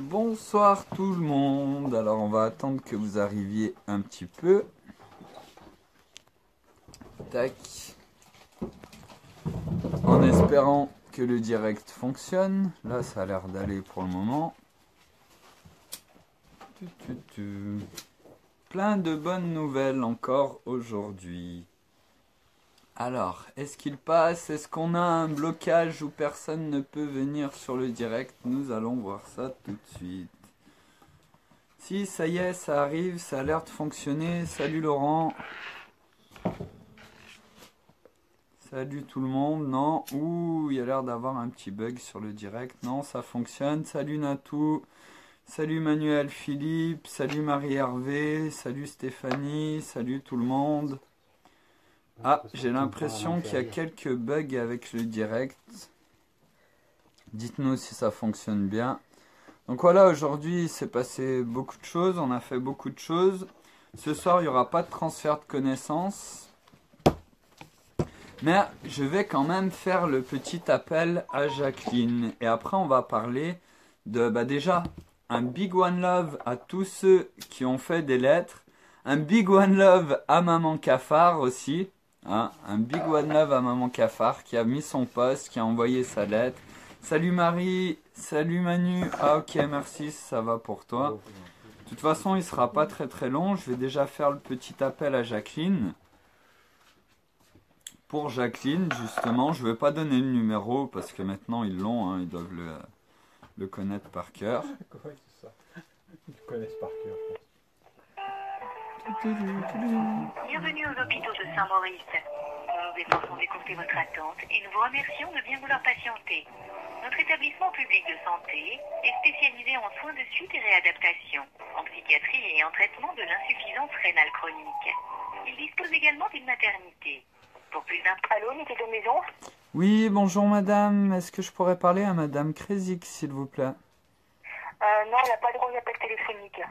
Bonsoir tout le monde. Alors on va attendre que vous arriviez un petit peu. Tac. En espérant que le direct fonctionne. Là ça a l'air d'aller pour le moment. Plein de bonnes nouvelles encore aujourd'hui. Alors, est-ce qu'il passe? Est-ce qu'on a un blocage où personne ne peut venir sur le direct? Nous allons voir ça tout de suite. Si, ça y est, ça arrive, ça a l'air de fonctionner. Salut Laurent. Salut tout le monde. Non, ouh, il y a l'air d'avoir un petit bug sur le direct. Non, ça fonctionne. Salut Natou. Salut Manuel Philippe. Salut Marie-Hervé. Salut Stéphanie. Salut tout le monde. Ah, j'ai l'impression qu'il y a quelques bugs avec le direct. Dites-nous si ça fonctionne bien. Donc voilà, aujourd'hui, il s'est passé beaucoup de choses. On a fait beaucoup de choses. Ce soir, il n'y aura pas de transfert de connaissances. Mais je vais quand même faire le petit appel à Jacqueline. Et après, on va parler de, déjà, un big one love à tous ceux qui ont fait des lettres. Un big one love à Maman Cafard aussi. Hein, un big one love à Maman Cafard qui a mis son post, qui a envoyé sa lettre. Salut Marie, salut Manu. Ah ok, merci, ça va pour toi. De toute façon, il sera pas très très long. Je vais déjà faire le petit appel à Jacqueline. Pour Jacqueline, justement, je ne vais pas donner le numéro parce que maintenant ils l'ont, hein, ils doivent le connaître par cœur. Oui, c'est ça. Ils le connaissent par cœur. Bienvenue aux hôpitaux de Saint-Maurice. Nous nous efforçons d'écourter votre attente et nous vous remercions de bien vouloir patienter. Notre établissement public de santé est spécialisé en soins de suite et réadaptation, en psychiatrie et en traitement de l'insuffisance rénale chronique. Il dispose également d'une maternité. Pour plus d'infos, allô, unité de maison? Oui, bonjour madame. Est-ce que je pourrais parler à madame Krésik, s'il vous plaît? Non, elle n'a pas le droit d'appel téléphonique.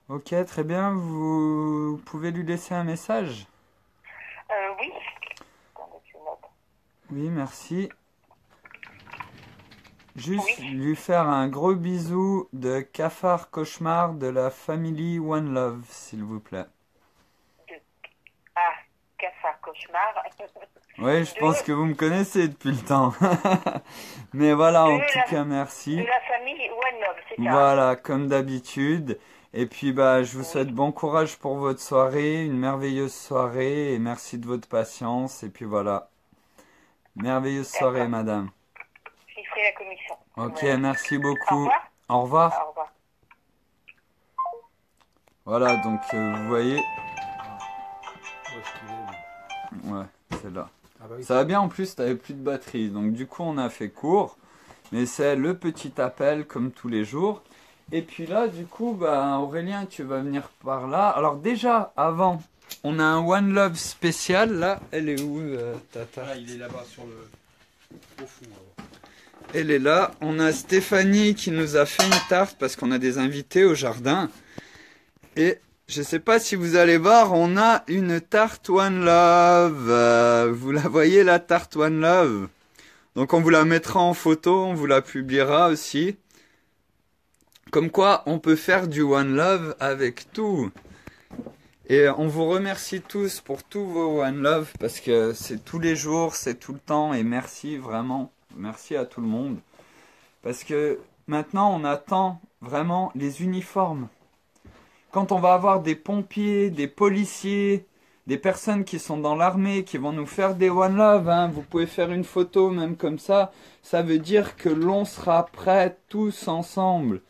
Ok, très bien. Vous pouvez lui laisser un message? Oui. Attendez, je note. Oui, merci. Juste Oui. lui faire un gros bisou de Cafard Cauchemar de la famille One Love, s'il vous plaît. Ah, cafard cauchemar. Oui, je pense que vous me connaissez depuis le temps. Mais voilà, en tout cas, merci. De la famille One Love, c'est ça? Voilà, comme d'habitude. Et puis, je vous souhaite bon courage pour votre soirée, une merveilleuse soirée, et merci de votre patience. Et puis voilà, merveilleuse soirée, madame. J'y ferai la commission. Ok, Voilà. merci Au beaucoup. revoir. Au revoir. Au revoir. Voilà, donc vous voyez, Où est-ce qu'il est, lui? ouais, c'est là. Ah bah oui. Ça va bien, en plus, t'avais plus de batterie. Donc du coup, on a fait court. Mais c'est le petit appel, comme tous les jours. Et puis là, du coup, Aurélien, tu vas venir par là. Alors déjà, avant, on a un One Love spécial. Là, elle est où, Tata? Ah, il est là-bas sur le... au fond. Là. Elle est là. On a Stéphanie qui nous a fait une tarte parce qu'on a des invités au jardin. Et je sais pas si vous allez voir, on a une tarte One Love. Vous la voyez, la tarte One Love? Donc on vous la mettra en photo, on vous la publiera aussi. Comme quoi, on peut faire du One Love avec tout. Et on vous remercie tous pour tous vos One Love parce que c'est tous les jours, c'est tout le temps. Et merci vraiment, merci à tout le monde. Parce que maintenant, on attend vraiment les uniformes. Quand on va avoir des pompiers, des policiers, des personnes qui sont dans l'armée, qui vont nous faire des One Love, hein, vous pouvez faire une photo même comme ça veut dire que l'on sera prêts tous ensemble.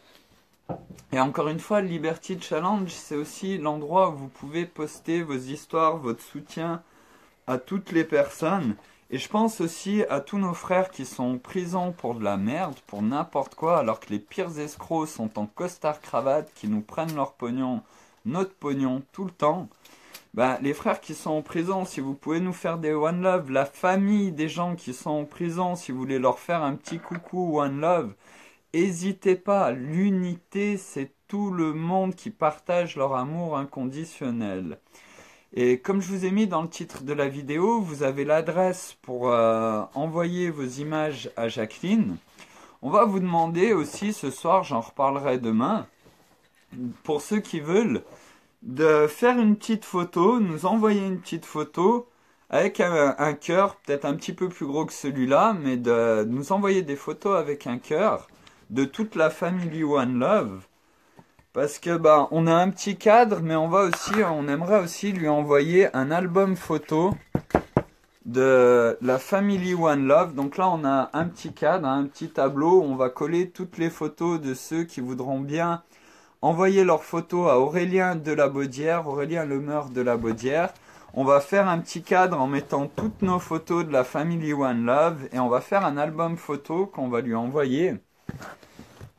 Et encore une fois, le Liberty Challenge, c'est aussi l'endroit où vous pouvez poster vos histoires, votre soutien à toutes les personnes. Et je pense aussi à tous nos frères qui sont en prison pour de la merde, pour n'importe quoi, alors que les pires escrocs sont en costard-cravate, qui nous prennent leur pognon, notre pognon, tout le temps. Les frères qui sont en prison, si vous pouvez nous faire des One Love, la famille des gens qui sont en prison, si vous voulez leur faire un petit coucou One Love, n'hésitez pas, l'unité, c'est tout le monde qui partage leur amour inconditionnel. Et comme je vous ai mis dans le titre de la vidéo, vous avez l'adresse pour envoyer vos images à Jacqueline. On va vous demander aussi ce soir, j'en reparlerai demain, pour ceux qui veulent, de faire une petite photo, nous envoyer une petite photo avec un cœur, peut-être un petit peu plus gros que celui-là, mais de nous envoyer des photos avec un cœur de toute la famille One Love. Parce que bah on a un petit cadre, mais on aimerait aussi lui envoyer un album photo de la famille One Love. Donc là on a un petit cadre, un petit tableau où on va coller toutes les photos de ceux qui voudront bien envoyer leurs photos à Aurélien de la Baudière, Aurélien Lemeur de la Baudière. On va faire un petit cadre en mettant toutes nos photos de la famille One Love et on va faire un album photo qu'on va lui envoyer.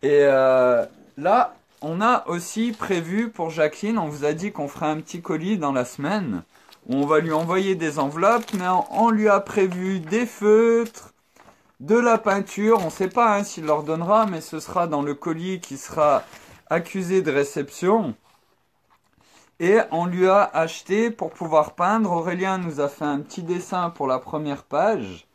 Et là, on a aussi prévu pour Jacqueline, on vous a dit qu'on ferait un petit colis dans la semaine où on va lui envoyer des enveloppes, mais on lui a prévu des feutres, de la peinture. On ne sait pas s'il leur donnera, mais ce sera dans le colis qui sera accusé de réception. Et on lui a acheté pour pouvoir peindre. Aurélien nous a fait un petit dessin pour la première page.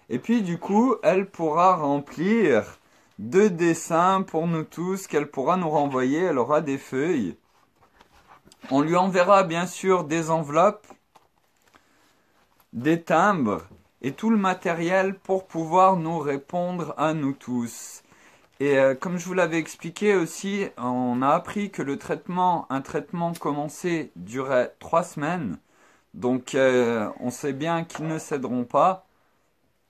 Et puis du coup, elle pourra remplir 2 dessins pour nous tous qu'elle pourra nous renvoyer. Elle aura des feuilles. On lui enverra bien sûr des enveloppes, des timbres et tout le matériel pour pouvoir nous répondre à nous tous. Et comme je vous l'avais expliqué aussi, on a appris que un traitement commencé durait 3 semaines. Donc on sait bien qu'ils ne céderont pas,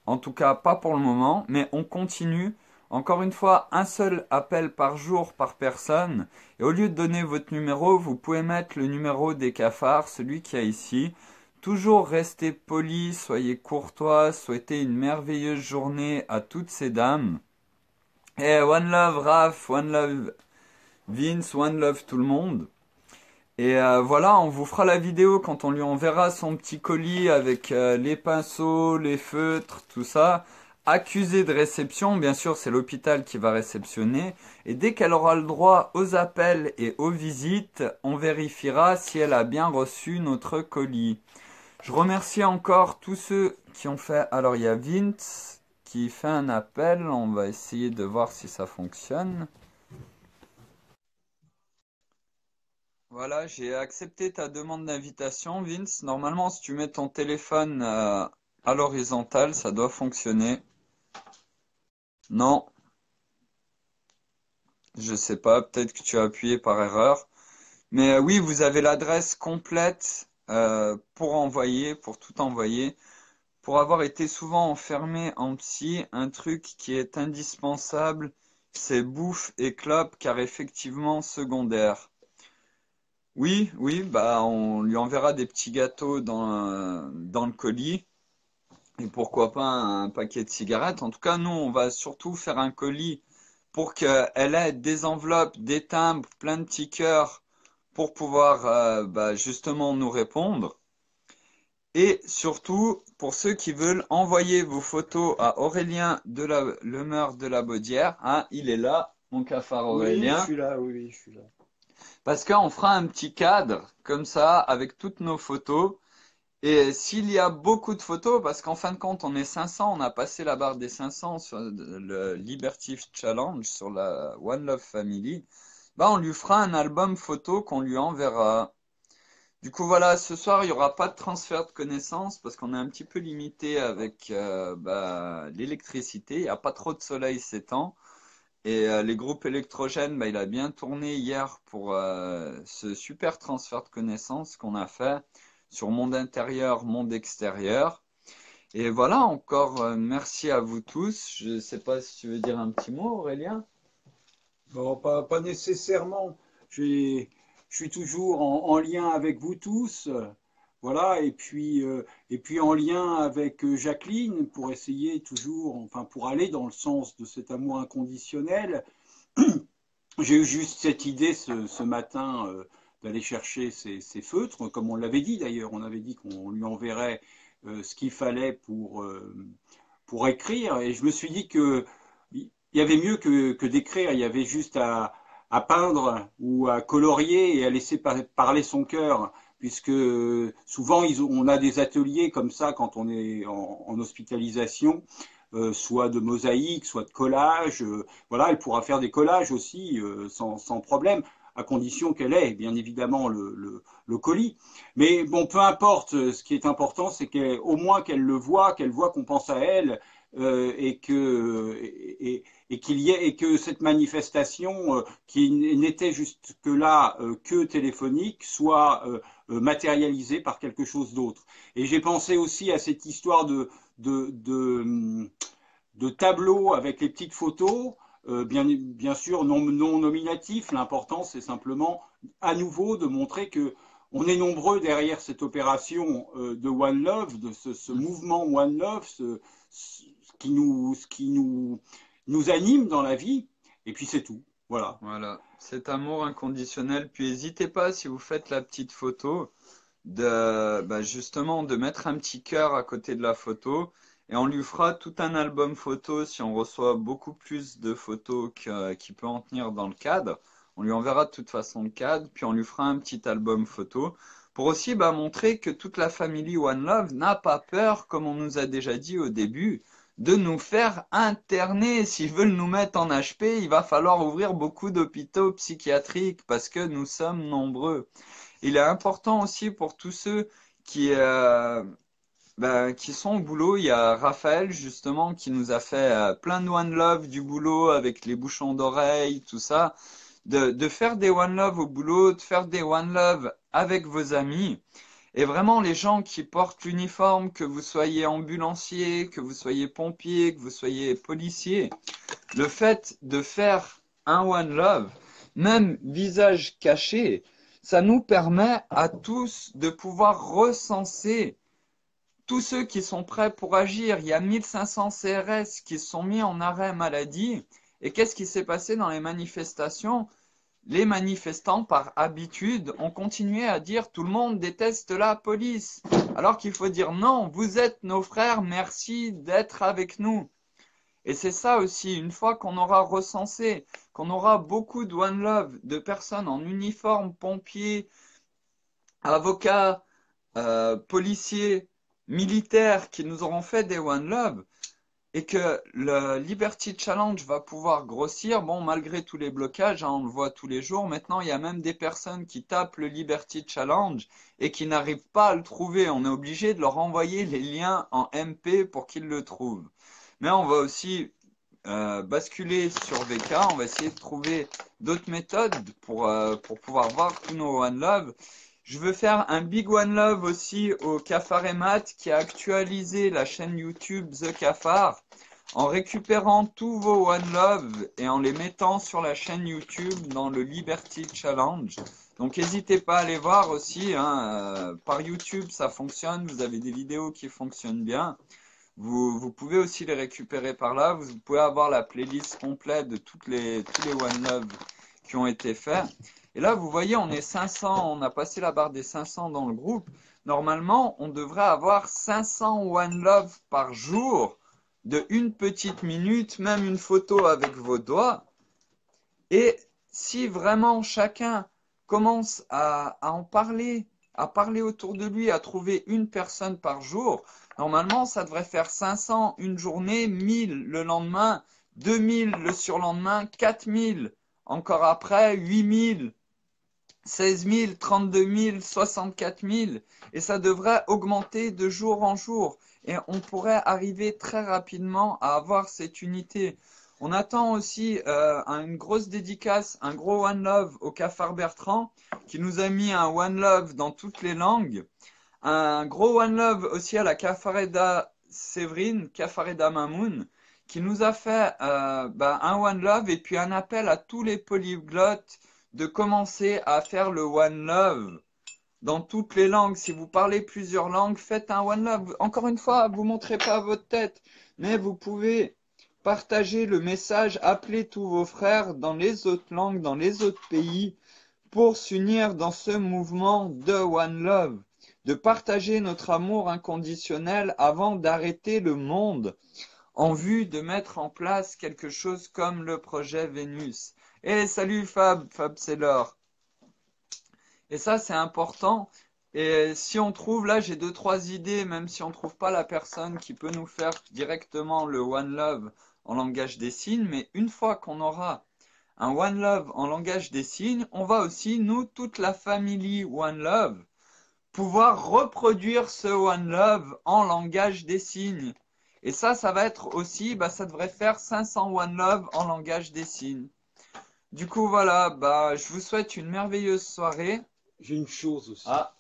en tout cas pas pour le moment, mais on continue. Encore une fois, un seul appel par jour par personne. Et au lieu de donner votre numéro, vous pouvez mettre le numéro des cafards, celui qu'il y a ici. Toujours restez poli, soyez courtois, souhaitez une merveilleuse journée à toutes ces dames. Et One Love Raph, One Love Vince, One Love tout le monde. Et voilà, on vous fera la vidéo quand on lui enverra son petit colis avec les pinceaux, les feutres, tout ça. Accusé de réception, bien sûr c'est l'hôpital qui va réceptionner. Et dès qu'elle aura le droit aux appels et aux visites, on vérifiera si elle a bien reçu notre colis. Je remercie encore tous ceux qui ont fait... Alors il y a Vince qui fait un appel, on va essayer de voir si ça fonctionne. Voilà, j'ai accepté ta demande d'invitation, Vince. Normalement, si tu mets ton téléphone à l'horizontale, ça doit fonctionner. Non, je sais pas, peut-être que tu as appuyé par erreur. Mais oui, vous avez l'adresse complète pour envoyer, pour tout envoyer. Pour avoir été souvent enfermé en psy, un truc qui est indispensable, c'est bouffe et clope, car effectivement secondaire. Oui, oui, bah on lui enverra des petits gâteaux dans le colis, et pourquoi pas un paquet de cigarettes. En tout cas, nous, on va surtout faire un colis pour qu'elle ait des enveloppes, des timbres, plein de petits cœurs, pour pouvoir justement nous répondre. Et surtout, pour ceux qui veulent envoyer vos photos à Aurélien Lemeur de la Baudière, il est là, mon cafard Aurélien. Oui, je suis là, oui, je suis là. Parce qu'on fera un petit cadre, comme ça, avec toutes nos photos. Et s'il y a beaucoup de photos, parce qu'en fin de compte, on est 500, on a passé la barre des 500 sur le Liberty Challenge, sur la One Love Family, on lui fera un album photo qu'on lui enverra. Du coup, voilà, ce soir, il n'y aura pas de transfert de connaissances parce qu'on est un petit peu limité avec l'électricité. Il n'y a pas trop de soleil ces temps. Et les groupes électrogènes, il a bien tourné hier pour ce super transfert de connaissances qu'on a fait sur monde intérieur, monde extérieur. Et voilà, encore merci à vous tous. Je ne sais pas si tu veux dire un petit mot, Aurélien. Bon, pas nécessairement. Je suis toujours en lien avec vous tous. Voilà, et puis en lien avec Jacqueline pour essayer toujours, enfin pour aller dans le sens de cet amour inconditionnel. J'ai eu juste cette idée ce matin d'aller chercher ces feutres, comme on l'avait dit d'ailleurs, on avait dit qu'on lui enverrait ce qu'il fallait pour écrire, et je me suis dit que il y avait mieux que d'écrire, il y avait juste à peindre ou à colorier et à laisser parler son cœur, puisque souvent on a des ateliers comme ça quand on est en hospitalisation, soit de mosaïque, soit de collage. Voilà, elle pourra faire des collages aussi sans problème, à condition qu'elle ait bien évidemment le colis. Mais bon, peu importe, ce qui est important, c'est qu'au moins qu'elle voit qu'on pense à elle et qu'il y ait et que cette manifestation qui n'était jusque-là que téléphonique soit matérialisée par quelque chose d'autre. Et j'ai pensé aussi à cette histoire de, de, de tableaux avec les petites photos, bien sûr non nominatifs. L'important, c'est simplement à nouveau de montrer que on est nombreux derrière cette opération de One Love, de ce mouvement One Love, ce qui nous anime dans la vie. Et puis c'est tout. Voilà. Voilà, cet amour inconditionnel. Puis n'hésitez pas, si vous faites la petite photo, de justement de mettre un petit cœur à côté de la photo. Et on lui fera tout un album photo si on reçoit beaucoup plus de photos qu'il peut en tenir dans le cadre. On lui enverra de toute façon le cadre, puis on lui fera un petit album photo pour aussi montrer que toute la famille One Love n'a pas peur, comme on nous a déjà dit au début, de nous faire interner. S'ils veulent nous mettre en HP, il va falloir ouvrir beaucoup d'hôpitaux psychiatriques parce que nous sommes nombreux. Il est important aussi pour tous ceux qui sont au boulot. Il y a Raphaël justement qui nous a fait plein de One Love du boulot avec les bouchons d'oreilles, tout ça. De faire des One Love au boulot, de faire des One Love avec vos amis. Et vraiment, les gens qui portent l'uniforme, que vous soyez ambulancier, que vous soyez pompier, que vous soyez policier, le fait de faire un One Love, même visage caché, ça nous permet à tous de pouvoir recenser tous ceux qui sont prêts pour agir. Il y a 1500 CRS qui se sont mis en arrêt maladie. Et qu'est-ce qui s'est passé dans les manifestations? Les manifestants, par habitude, ont continué à dire tout le monde déteste la police. Alors qu'il faut dire non, vous êtes nos frères, merci d'être avec nous. Et c'est ça aussi, une fois qu'on aura recensé, qu'on aura beaucoup de One Love, de personnes en uniforme, pompiers, avocats, policiers, militaires qui nous auront fait des One Love, et que le Liberty Challenge va pouvoir grossir, bon, malgré tous les blocages, on le voit tous les jours, maintenant il y a même des personnes qui tapent le Liberty Challenge et qui n'arrivent pas à le trouver. On est obligé de leur envoyer les liens en MP pour qu'ils le trouvent. Mais on va aussi basculer sur VK, on va essayer de trouver d'autres méthodes pour pouvoir voir tous nos One Love. Je veux faire un big One Love aussi au Cafard et Mat qui a actualisé la chaîne YouTube The Cafard en récupérant tous vos One Love et en les mettant sur la chaîne YouTube dans le Liberty Challenge. Donc n'hésitez pas à aller voir aussi, par YouTube ça fonctionne, vous avez des vidéos qui fonctionnent bien. Vous pouvez aussi les récupérer par là, vous pouvez avoir la playlist complète de tous les One Love qui ont été faits. Et là, vous voyez, on est 500, on a passé la barre des 500 dans le groupe. Normalement, on devrait avoir 500 One Love par jour, de une petite minute, même une photo avec vos doigts. Et si vraiment chacun commence à en parler, à parler autour de lui, à trouver une personne par jour, normalement, ça devrait faire 500 une journée, 1000 le lendemain, 2000 le surlendemain, 4000 encore après, 8000. 16 000, 32 000, 64 000, et ça devrait augmenter de jour en jour. Et on pourrait arriver très rapidement à avoir cette unité. On attend aussi une grosse dédicace, un gros One Love au Cafard Bertrand, qui nous a mis un One Love dans toutes les langues. Un gros One Love aussi à la Cafareda Séverine, Cafareda Mamoun, qui nous a fait un One Love et puis un appel à tous les polyglottes de commencer à faire le One Love dans toutes les langues. Si vous parlez plusieurs langues, faites un One Love. Encore une fois, vous ne montrez pas votre tête, mais vous pouvez partager le message, appeler tous vos frères dans les autres langues, dans les autres pays, pour s'unir dans ce mouvement de One Love, de partager notre amour inconditionnel avant d'arrêter le monde, en vue de mettre en place quelque chose comme le projet Vénus. Et salut Fab c'est l'or. Et ça c'est important. Et si on trouve, là j'ai deux, trois idées, même si on trouve pas la personne qui peut nous faire directement le One Love en langage des signes, mais une fois qu'on aura un One Love en langage des signes, on va aussi, nous, toute la famille One Love, pouvoir reproduire ce One Love en langage des signes. Et ça va être aussi, bah, ça devrait faire 500 One Love en langage des signes. Du coup, voilà, bah, je vous souhaite une merveilleuse soirée. J'ai une chose aussi. Ah,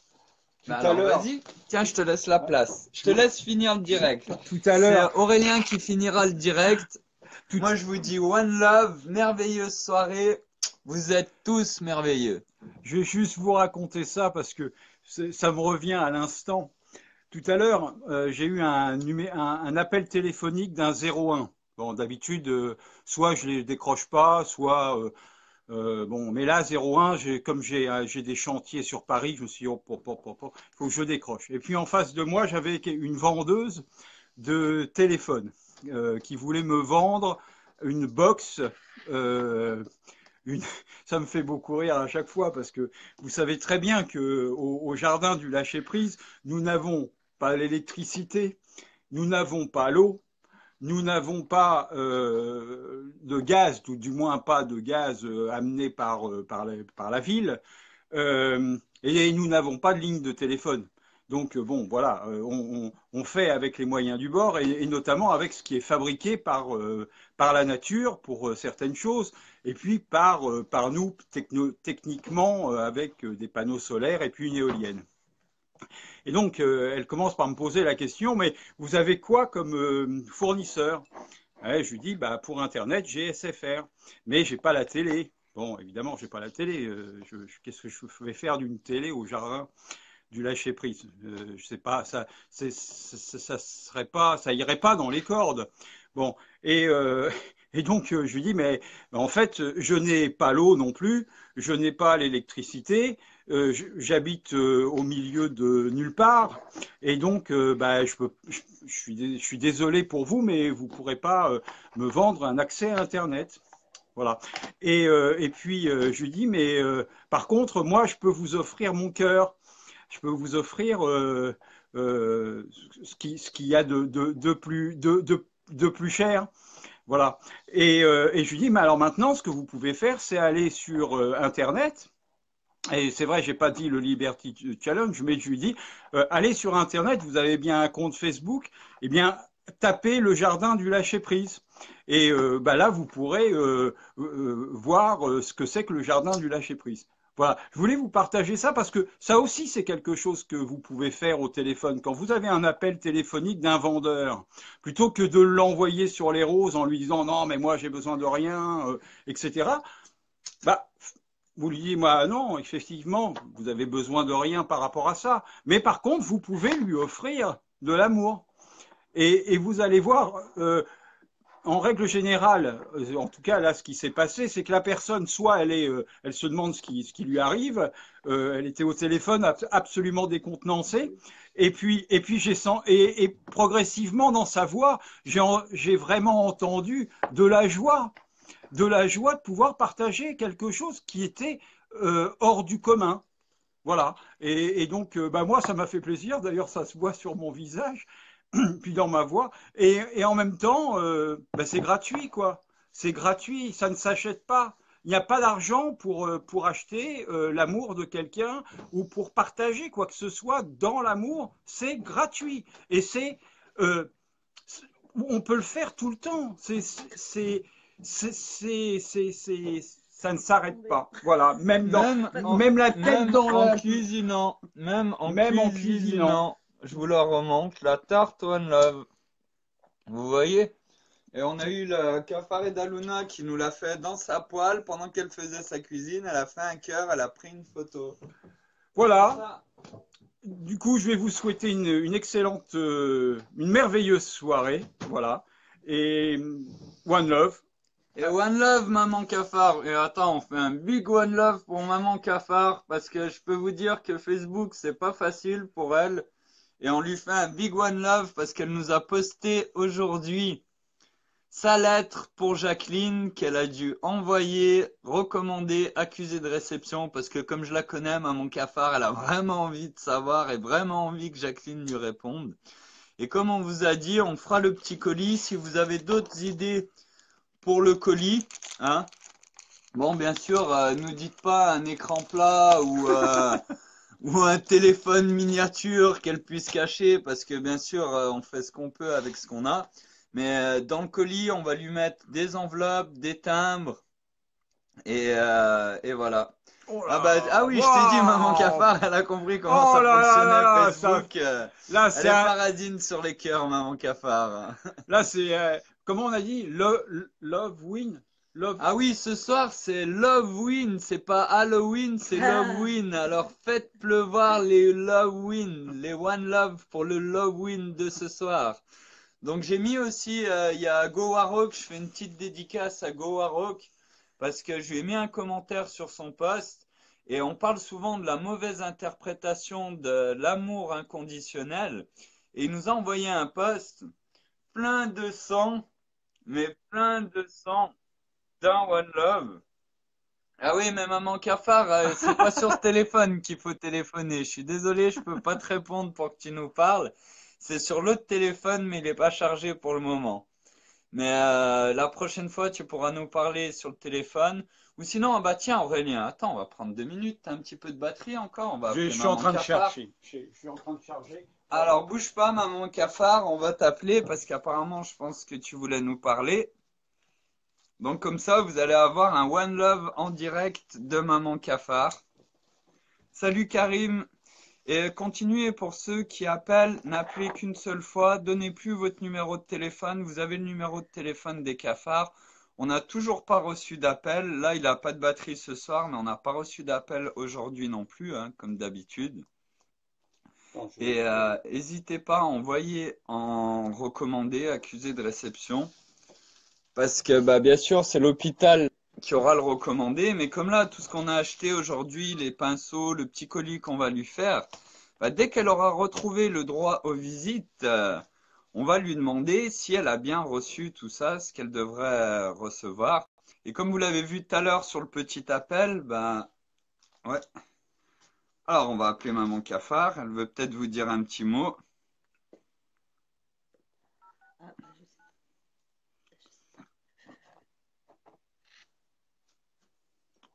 Tout bah à alors l'heure, vas-y, tiens, je te laisse la place. Je te laisse finir le direct. tout à C'est l'heure, Aurélien qui finira le direct. tout- Moi, je vous dis One Love, merveilleuse soirée. Vous êtes tous merveilleux. je vais juste vous raconter ça parce que ça me revient à l'instant. Tout à l'heure, j'ai eu un appel téléphonique d'un 01. Bon, d'habitude, soit je les décroche pas, soit bon, mais là 01, comme j'ai des chantiers sur Paris, je me suis dit, oh, il faut que je décroche. Et puis en face de moi, j'avais une vendeuse de téléphone qui voulait me vendre une box. euh, une- Ça me fait beaucoup rire à chaque fois parce que vous savez très bien que au jardin du lâcher-prise, nous n'avons pas l'électricité, nous n'avons pas l'eau, nous n'avons pas de gaz, tout du moins pas de gaz amené par la ville, et nous n'avons pas de ligne de téléphone. Donc bon, voilà, on fait avec les moyens du bord et notamment avec ce qui est fabriqué par la nature pour certaines choses, et puis par nous techniquement avec des panneaux solaires et puis une éolienne. Et donc elle commence par me poser la question, mais vous avez quoi comme fournisseur? Ouais, je lui dis, bah, pour Internet, j'ai SFR, mais j'ai pas la télé. Bon, évidemment, j'ai pas la télé. Qu'est-ce que je vais faire d'une télé au jardin du lâcher prise? Je sais pas, ça serait pas, ça irait pas dans les cordes. Bon, et, euh, et donc je lui dis, mais en fait, je n'ai pas l'eau non plus, je n'ai pas l'électricité, j'habite au milieu de nulle part, et donc bah, je suis désolé pour vous, mais vous pourrez pas me vendre un accès à Internet. Voilà. Et puis je lui dis, mais par contre, moi, je peux vous offrir mon cœur. Je peux vous offrir ce qu'il y a de plus cher. Voilà. Et je lui dis, mais alors maintenant, ce que vous pouvez faire, c'est aller sur Internet. Et c'est vrai, j'ai pas dit le Liberty Challenge, mais je lui dis, allez sur Internet, vous avez bien un compte Facebook, eh bien, tapez le jardin du lâcher prise. Et bah là, vous pourrez voir ce que c'est que le jardin du lâcher prise. Voilà, je voulais vous partager ça parce que ça aussi c'est quelque chose que vous pouvez faire au téléphone. Quand vous avez un appel téléphonique d'un vendeur, plutôt que de l'envoyer sur les roses en lui disant non mais moi j'ai besoin de rien, etc. Bah, vous lui dites moi non, effectivement vous avez besoin de rien par rapport à ça. Mais par contre vous pouvez lui offrir de l'amour et vous allez voir. En règle générale, en tout cas là, ce qui s'est passé, c'est que la personne, soit elle se demande ce qui lui arrive, elle était au téléphone absolument décontenancée, et puis et progressivement dans sa voix, j'ai vraiment entendu de la joie de pouvoir partager quelque chose qui était hors du commun. Voilà. Et donc, bah moi, ça m'a fait plaisir. D'ailleurs, ça se voit sur mon visage puis dans ma voix. Et en même temps, bah, c'est gratuit, quoi. C'est gratuit, ça ne s'achète pas. Il n'y a pas d'argent pour acheter l'amour de quelqu'un ou pour partager quoi que ce soit dans l'amour. C'est gratuit. Et euh, on peut le faire tout le temps. Ça ne s'arrête pas. Voilà. Même la tête même dans en la, cuisinant, même en cuisinant. je vous la remonte, la tarte One Love. Vous voyez? Et on a eu le cafard d'Aluna qui nous l'a fait dans sa poêle pendant qu'elle faisait sa cuisine. Elle a fait un cœur, elle a pris une photo. Voilà. Du coup, je vais vous souhaiter une excellente, une merveilleuse soirée. Voilà. Et One Love. Et One Love, Maman Cafard. Et attends, on fait un big One Love pour Maman Cafard parce que je peux vous dire que Facebook, c'est pas facile pour elle. Et on lui fait un big One Love parce qu'elle nous a posté aujourd'hui sa lettre pour Jacqueline qu'elle a dû envoyer, recommander, accuser de réception, parce que comme je la connais, maman Cafard, elle a vraiment envie de savoir et vraiment envie que Jacqueline lui réponde. Et comme on vous a dit, on fera le petit colis. Si vous avez d'autres idées pour le colis, hein, bon, bien sûr, nous dites pas un écran plat ou un téléphone miniature qu'elle puisse cacher, parce que bien sûr, on fait ce qu'on peut avec ce qu'on a. Mais dans le colis, on va lui mettre des enveloppes, des timbres, et voilà. Oh Ah bah ah là, oui, je t'ai dit, maman waouh! Cafard, elle a compris comment Oh ça là là là fonctionnait là, Facebook. là Elle c'est est paradine sur les cœurs, maman Cafard. là c'est, comment on a dit, love win, love. Ah oui, ce soir c'est Love Win, c'est pas Halloween, c'est Love Win. Alors faites pleuvoir les Love Win, les One Love pour le Love Win de ce soir. Donc j'ai mis aussi, il y a Go Warrock, je fais une petite dédicace à Go Warrock parce que je lui ai mis un commentaire sur son post et on parle souvent de la mauvaise interprétation de l'amour inconditionnel et il nous a envoyé un post plein de sang, mais plein de sang dans One Love. Ah oui, mais maman Cafard, c'est pas sur ce téléphone qu'il faut téléphoner. Je suis désolé, je peux pas te répondre pour que tu nous parles. C'est sur l'autre téléphone, mais il est pas chargé pour le moment. Mais la prochaine fois, tu pourras nous parler sur le téléphone. Ou sinon, ah bah tiens Aurélien, attends, on va prendre 2 minutes. T'as un petit peu de batterie encore? On va Je appeler suis en maman train de Cafard. chercher. Je suis en train de charger. Alors bouge pas, maman Cafard, on va t'appeler parce qu'apparemment, je pense que tu voulais nous parler. Donc comme ça, vous allez avoir un One Love en direct de maman Cafard. Salut Karim. Et continuez pour ceux qui appellent, n'appelez qu'une seule fois, donnez plus votre numéro de téléphone, vous avez le numéro de téléphone des cafards. On n'a toujours pas reçu d'appel, là il n'a pas de batterie ce soir, mais on n'a pas reçu d'appel aujourd'hui non plus, hein, comme d'habitude. Et n'hésitez pas à envoyer en recommandé, accusé de réception, parce que bah, bien sûr c'est l'hôpital qui aura le recommandé, mais comme là tout ce qu'on a acheté aujourd'hui, les pinceaux, le petit colis qu'on va lui faire, bah, dès qu'elle aura retrouvé le droit aux visites, on va lui demander si elle a bien reçu tout ça, ce qu'elle devrait recevoir. Et comme vous l'avez vu tout à l'heure sur le petit appel, ben ouais. Alors on va appeler maman Cafard. Elle veut peut-être vous dire un petit mot.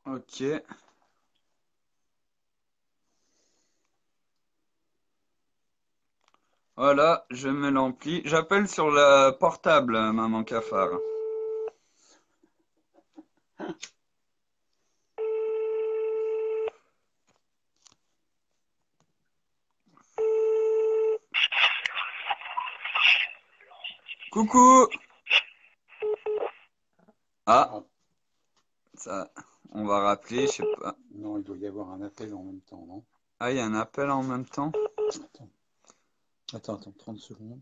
Ok. Voilà, je me l'ampli. J'appelle sur le portable, maman Cafard. Coucou. Ah, ça, on va rappeler, je sais pas. Non, il doit y avoir un appel en même temps, non? Ah, il y a un appel en même temps? Attends, 30 secondes.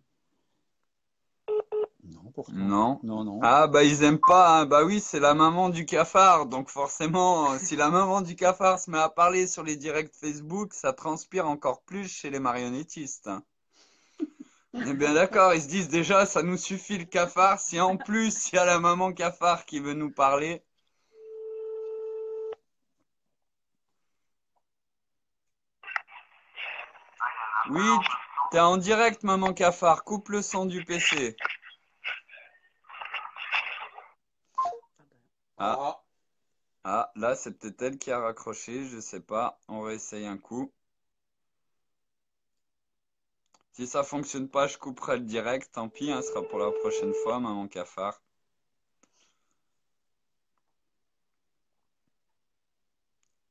Non, pourtant. Non. Non. Ah, bah ils aiment pas, hein. Bah oui, c'est la maman du cafard. Donc forcément, si la maman du cafard se met à parler sur les directs Facebook, ça transpire encore plus chez les marionnettistes, hein. On est bien d'accord, ils se disent déjà, ça nous suffit le cafard. Si en plus, il y a la maman cafard qui veut nous parler. Oui, t'es en direct, maman cafard. Coupe le son du PC. Ah. Ah, là, c'est peut-être elle qui a raccroché, je sais pas. On réessaye un coup. Si ça fonctionne pas, je couperai le direct. Tant pis, hein, ce sera pour la prochaine fois, maman cafard.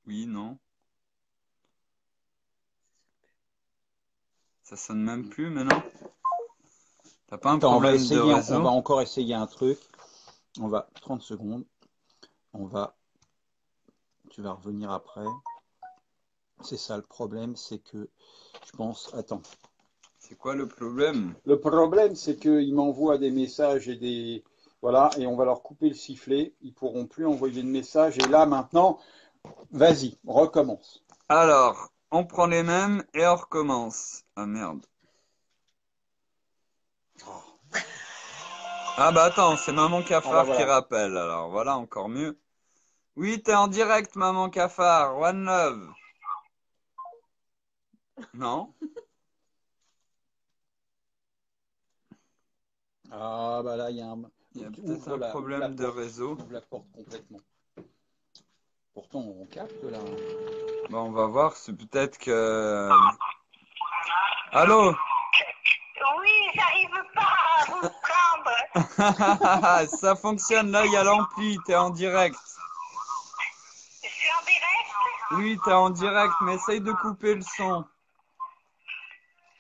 Oui, non. Ça sonne même plus maintenant. T'as pas un Attends, problème de on réseau? va encore essayer un truc. On va 30 secondes. Tu vas revenir après. C'est ça le problème, c'est que je pense. Attends. C'est quoi le problème? Le problème, c'est qu'ils m'envoient des messages voilà, et on va leur couper le sifflet. Ils pourront plus envoyer de messages. Et là, maintenant, vas-y, recommence. Alors, on prend les mêmes et on recommence. Ah merde. Ah bah attends, c'est Maman Ah bah Cafard qui voilà. rappelle, alors voilà, encore mieux. Oui, t'es en direct, Maman Cafard, One Love. Non? Ah bah là, il y a un... Il y a peut-être un problème de réseau. Ouvre la porte complètement. Pourtant, on capte là. Bon, on va voir, c'est peut-être que... Allô? Oui, j'arrive pas à vous prendre. Ça fonctionne, là, il y a l'ampli, t'es en direct. Je suis en direct. Oui, t'es en direct, mais essaye de couper le son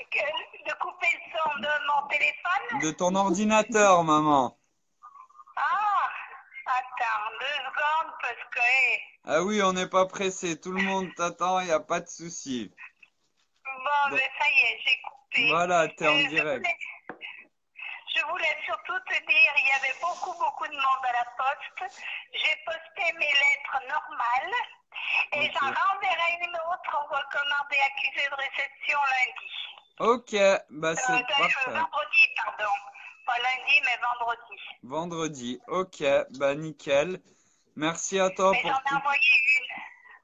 De couper le son de mon téléphone. de ton ordinateur, maman. Ah, attends 2 secondes parce que Ah oui, on n'est pas pressé, tout le monde t'attend, il n'y a pas de souci. bon, Donc, mais ça y est, j'ai coupé. voilà, t'es en Euh, je direct. voulais, je voulais surtout te dire, il y avait beaucoup de monde à la poste. J'ai posté mes lettres normales et j'en Ok. renverrai une autre recommandée accusée de réception lundi. Ok, bah c'est parfait. Vendredi, pardon. Pas lundi, mais vendredi. Vendredi, ok, bah nickel. Merci à toi Mais j'en pour ai tout. envoyé une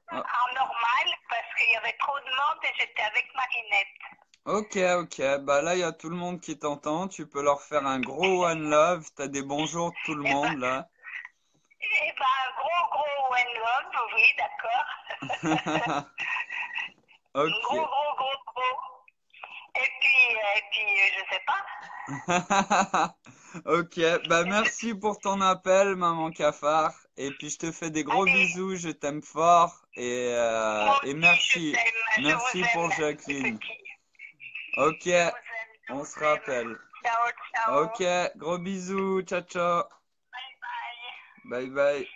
Ah, en normal parce qu'il y avait trop de monde et j'étais avec Marinette. ok, ok, bah là il y a tout le monde qui t'entend. Tu peux leur faire un gros one love. T'as des bonjours de tout le Eh ben, monde là. un gros one love, oui, d'accord. Ok. Gros. Et puis, je sais pas. Ok, bah merci pour ton appel, maman cafard. Et puis je te fais des gros Allez, bisous, je t'aime fort. moi Et aussi, je merci. t'aime. Je vous Merci pour aime, Jacqueline. petit. Ok, Je vous aime, je on se vous aime. rappelle. Ciao, ciao. Ok, gros bisous, ciao ciao. Bye bye. Bye bye.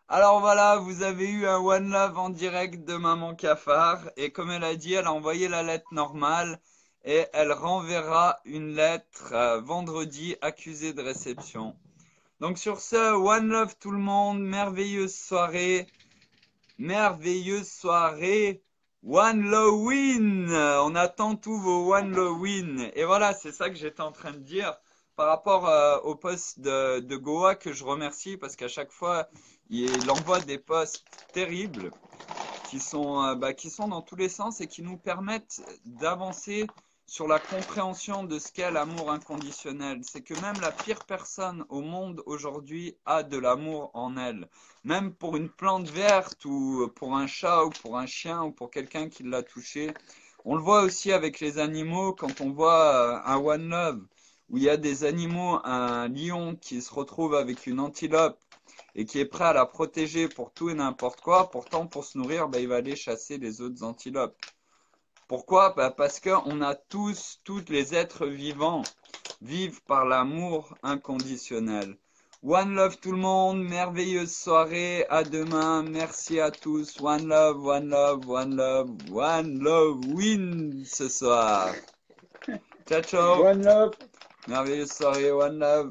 Alors voilà, vous avez eu un One Love en direct de Maman Cafard. Et comme elle a dit, elle a envoyé la lettre normale. Et elle renverra une lettre vendredi accusée de réception. Donc sur ce, One Love tout le monde, merveilleuse soirée. Merveilleuse soirée. One Lowin. On attend tous vos One Lowin. Et voilà, c'est ça que j'étais en train de dire par rapport au post de Goa que je remercie parce qu'à chaque fois, il envoie des posts terribles qui sont dans tous les sens et qui nous permettent d'avancer sur la compréhension de ce qu'est l'amour inconditionnel. C'est que même la pire personne au monde aujourd'hui a de l'amour en elle. Même pour une plante verte ou pour un chat ou pour un chien ou pour quelqu'un qui l'a touché. On le voit aussi avec les animaux quand on voit un One Love où il y a des animaux, un lion qui se retrouve avec une antilope et qui est prêt à la protéger pour tout et n'importe quoi, pourtant pour se nourrir, il va aller chasser les autres antilopes. Pourquoi? Parce qu'on a tous les êtres vivants vivent par l'amour inconditionnel. One love tout le monde, merveilleuse soirée, à demain, merci à tous, one love, one love, one love, one love win ce soir. Ciao ciao, One love. merveilleuse soirée, one love.